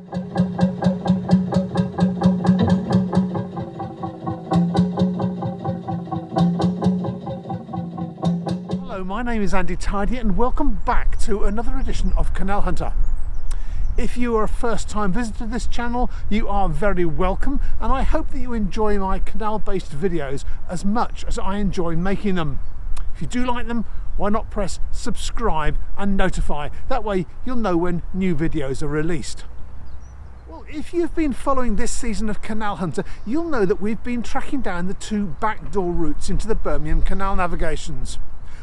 Hello, my name is Andy Tidy and welcome back to another edition of Canal Hunter. If you are a first time visitor to this channel, you are very welcome, and I hope that you enjoy my canal based videos as much as I enjoy making them. If you do like them, why not press subscribe and notify? That way you'll know when new videos are released. Well, if you've been following this season of Canal Hunter, you'll know that we've been tracking down the two backdoor routes into the Birmingham Canal navigations,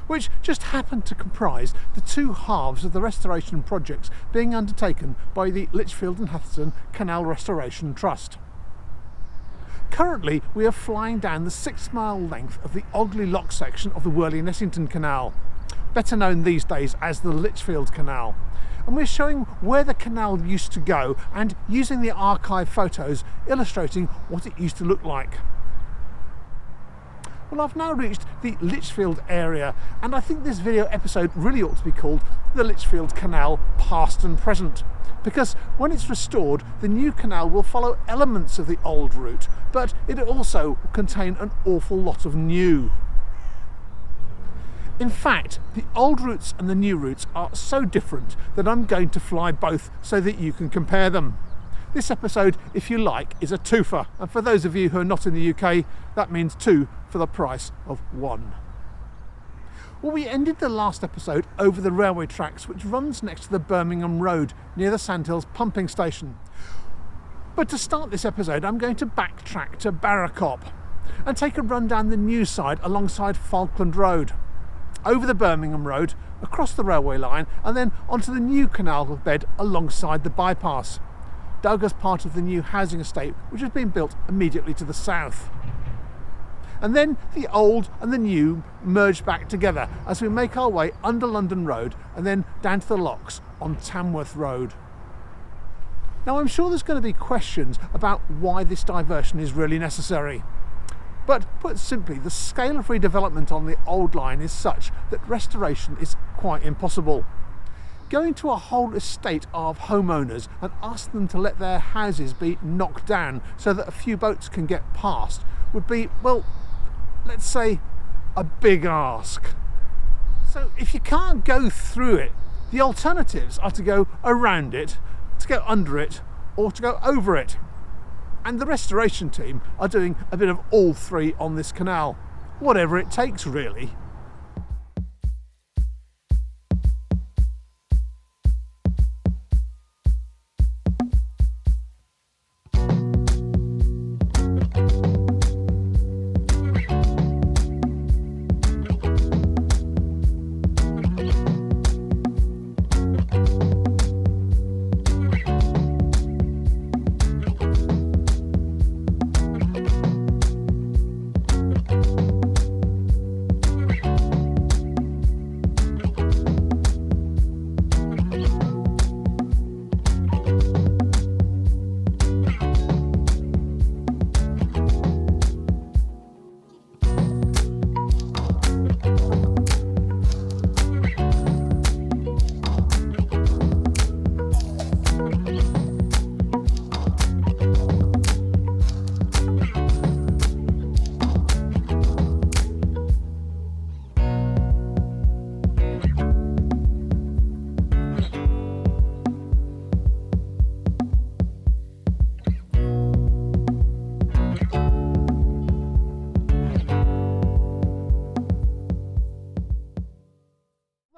which just happen to comprise the two halves of the restoration projects being undertaken by the Lichfield and Huddlesford Canal Restoration Trust. Currently, we are flying down the 6-mile length of the Ogley Lock section of the Worley-Nessington Canal, better known these days as the Lichfield Canal, and we're showing where the canal used to go and using the archive photos illustrating what it used to look like. Well, I've now reached the Lichfield area, and I think this video episode really ought to be called the Lichfield Canal Past and Present, because when it's restored, the new canal will follow elements of the old route, but it also will contain an awful lot of new. In fact, the old routes and the new routes are so different that I'm going to fly both so that you can compare them. This episode, if you like, is a twofer, and for those of you who are not in the UK, that means two for the price of one. Well, we ended the last episode over the railway tracks, which runs next to the Birmingham Road near the Sandhills pumping station. But to start this episode, I'm going to backtrack to Barracop and take a run down the new side alongside Falkland Road, over the Birmingham Road, across the railway line, and then onto the new canal bed alongside the bypass, dug as part of the new housing estate which has been built immediately to the south. And then the old and the new merge back together as we make our way under London Road and then down to the locks on Tamworth Road. Now, I'm sure there's going to be questions about why this diversion is really necessary. But put simply, the scale of redevelopment on the old line is such that restoration is quite impossible. Going to a whole estate of homeowners and ask them to let their houses be knocked down so that a few boats can get past would be, well, let's say, a big ask. So if you can't go through it, the alternatives are to go around it, to go under it, or to go over it. And the restoration team are doing a bit of all three on this canal. Whatever it takes, really.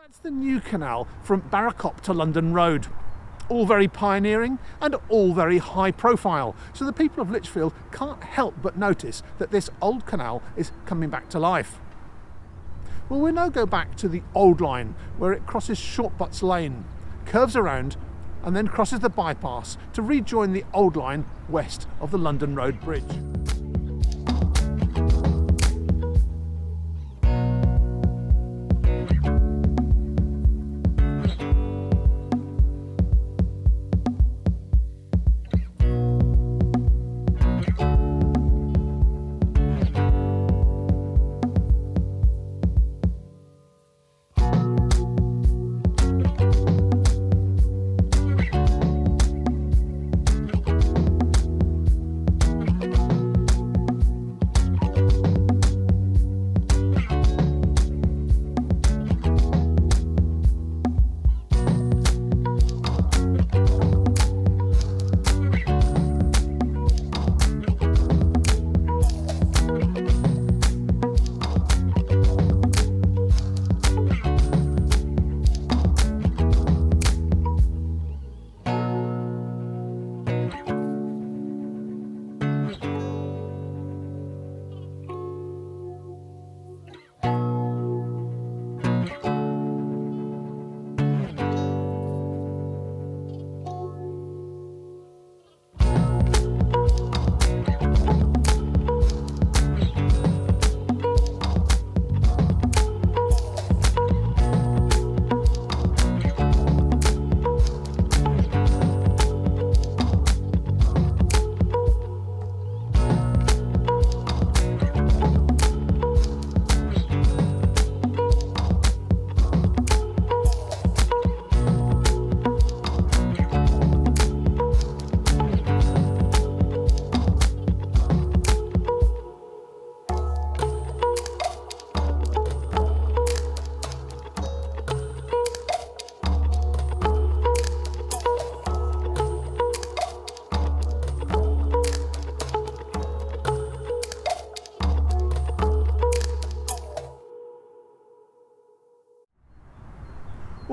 That's the new canal from Barracop to London Road. All very pioneering and all very high profile, so the people of Lichfield can't help but notice that this old canal is coming back to life. Well, we'll now go back to the old line where it crosses Shortbutts Lane, curves around and then crosses the bypass to rejoin the old line west of the London Road Bridge.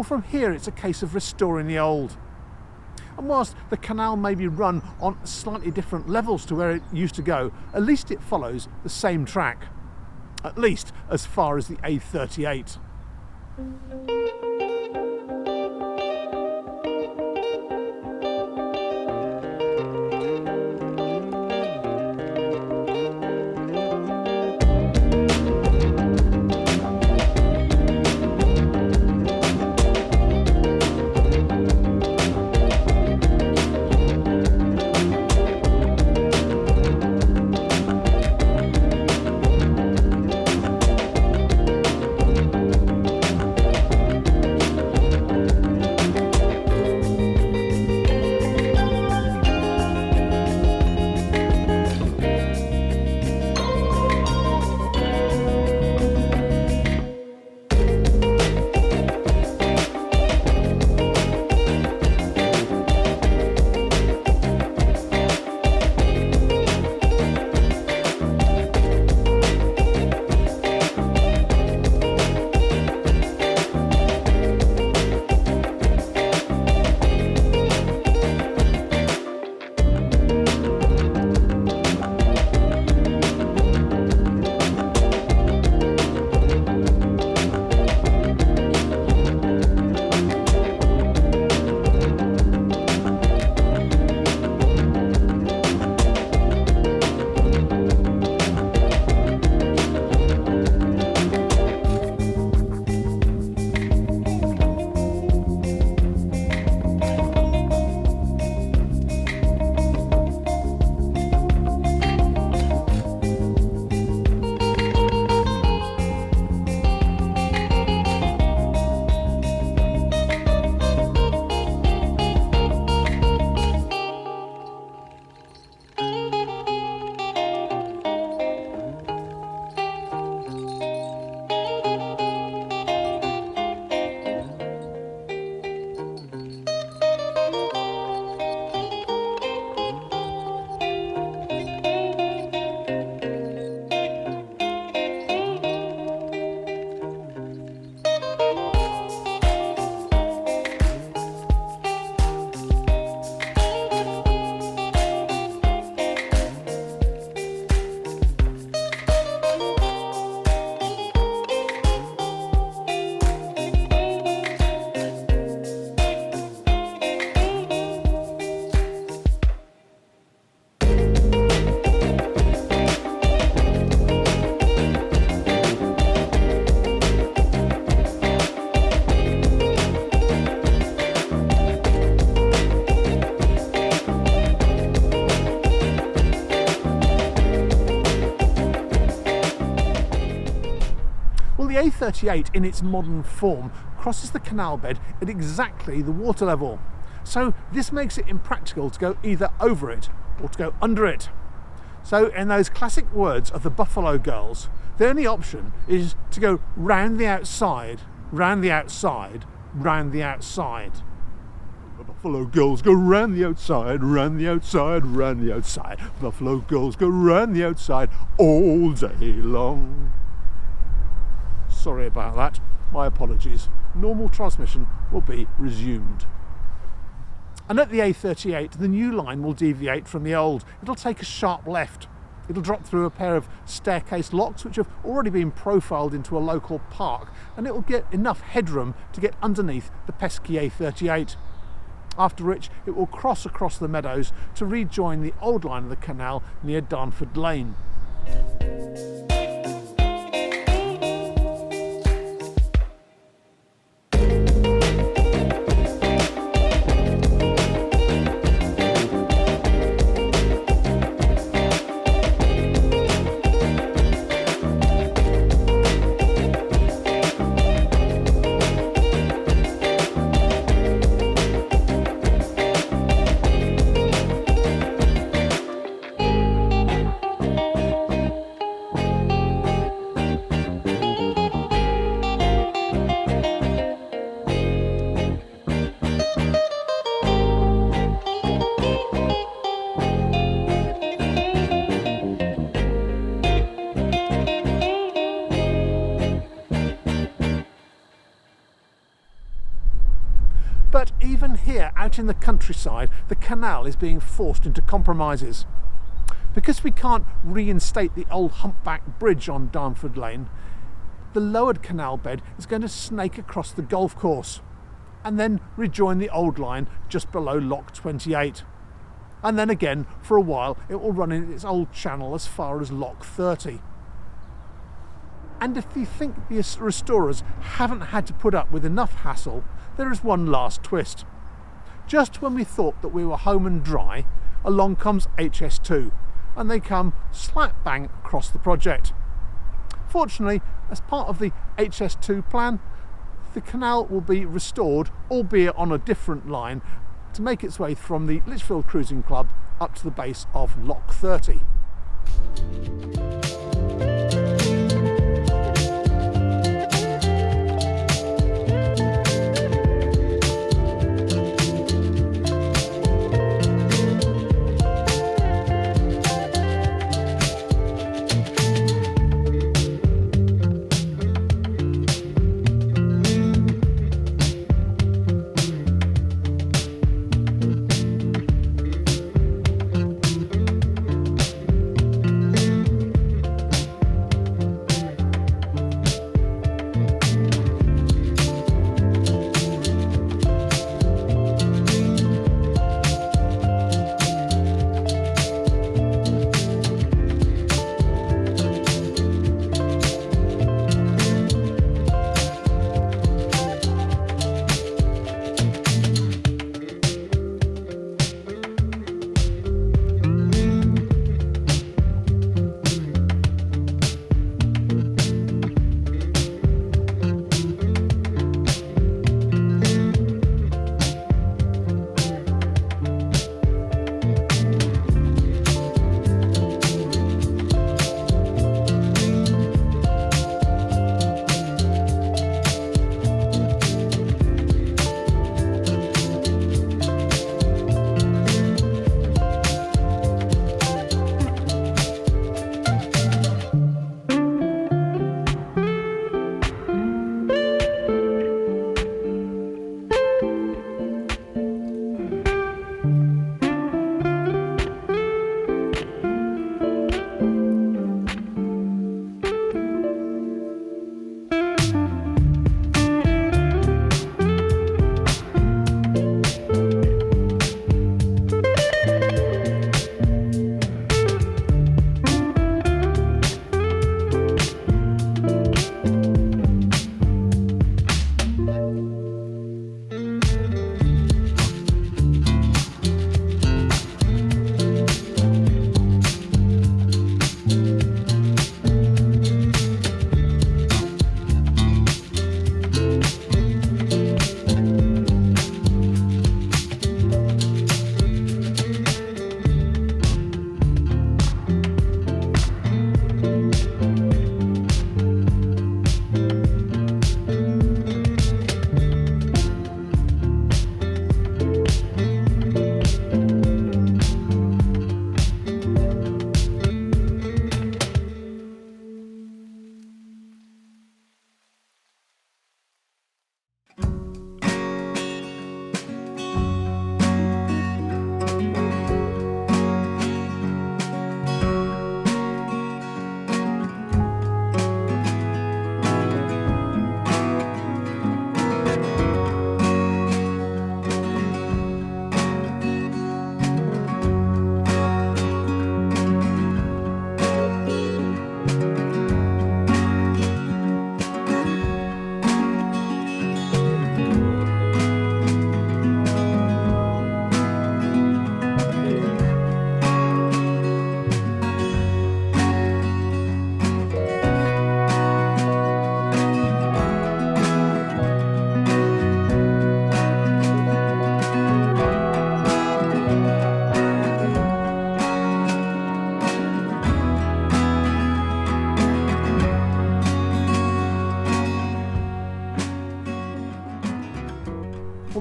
Well, from here it's a case of restoring the old. And whilst the canal may be run on slightly different levels to where it used to go, at least it follows the same track, at least as far as the A38. The A38 in its modern form crosses the canal bed at exactly the water level, so this makes it impractical to go either over it or to go under it. So in those classic words of the Buffalo Girls, the only option is to go round the outside, round the outside, round the outside. The Buffalo Girls go round the outside, round the outside, round the outside. Buffalo Girls go round the outside all day long. Sorry about that, my apologies. Normal transmission will be resumed. And at the A38, the new line will deviate from the old. It'll take a sharp left. It'll drop through a pair of staircase locks which have already been profiled into a local park, and it will get enough headroom to get underneath the pesky A38. After which it will cross across the meadows to rejoin the old line of the canal near Darnford Lane. out in the countryside, the canal is being forced into compromises. Because we can't reinstate the old humpback bridge on Darnford Lane, the lowered canal bed is going to snake across the golf course and then rejoin the old line just below Lock 28. And then again, for a while, it will run in its old channel as far as Lock 30. And if you think the restorers haven't had to put up with enough hassle, there is one last twist. Just when we thought that we were home and dry, along comes HS2, and they come slap bang across the project. Fortunately, as part of the HS2 plan, the canal will be restored, albeit on a different line, to make its way from the Lichfield Cruising Club up to the base of Lock 30.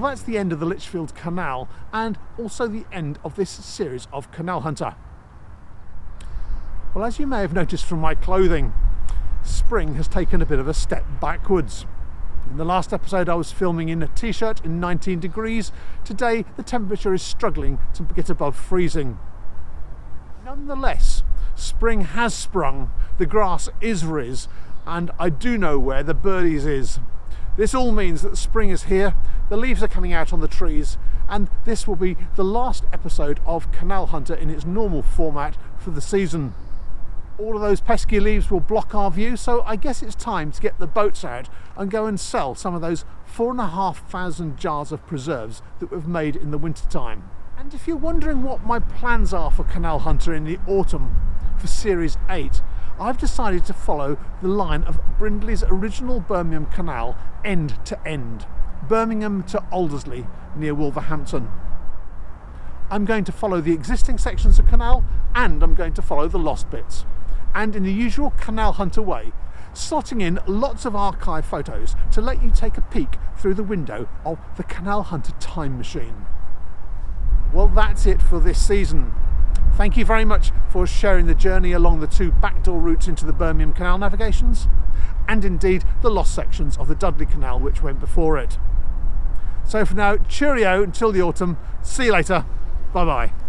Well, that's the end of the Lichfield Canal and also the end of this series of Canal Hunter. Well, as you may have noticed from my clothing, spring has taken a bit of a step backwards. In the last episode I was filming in a t-shirt in 19 degrees. Today the temperature is struggling to get above freezing. Nonetheless, spring has sprung, the grass is riz, and I do know where the birdies is. This all means that spring is here, the leaves are coming out on the trees, and this will be the last episode of Canal Hunter in its normal format for the season. All of those pesky leaves will block our view, so I guess it's time to get the boats out and go and sell some of those 4,500 jars of preserves that we've made in the winter time. And if you're wondering what my plans are for Canal Hunter in the autumn for Series 8, I've decided to follow the line of Brindley's original Birmingham Canal end to end, Birmingham to Aldersley near Wolverhampton. I'm going to follow the existing sections of canal, and I'm going to follow the lost bits. And in the usual Canal Hunter way, slotting in lots of archive photos to let you take a peek through the window of the Canal Hunter time machine. Well, that's it for this season. Thank you very much for sharing the journey along the two backdoor routes into the Birmingham Canal navigations, and indeed the lost sections of the Dudley Canal which went before it. So for now, cheerio until the autumn. See you later. Bye bye.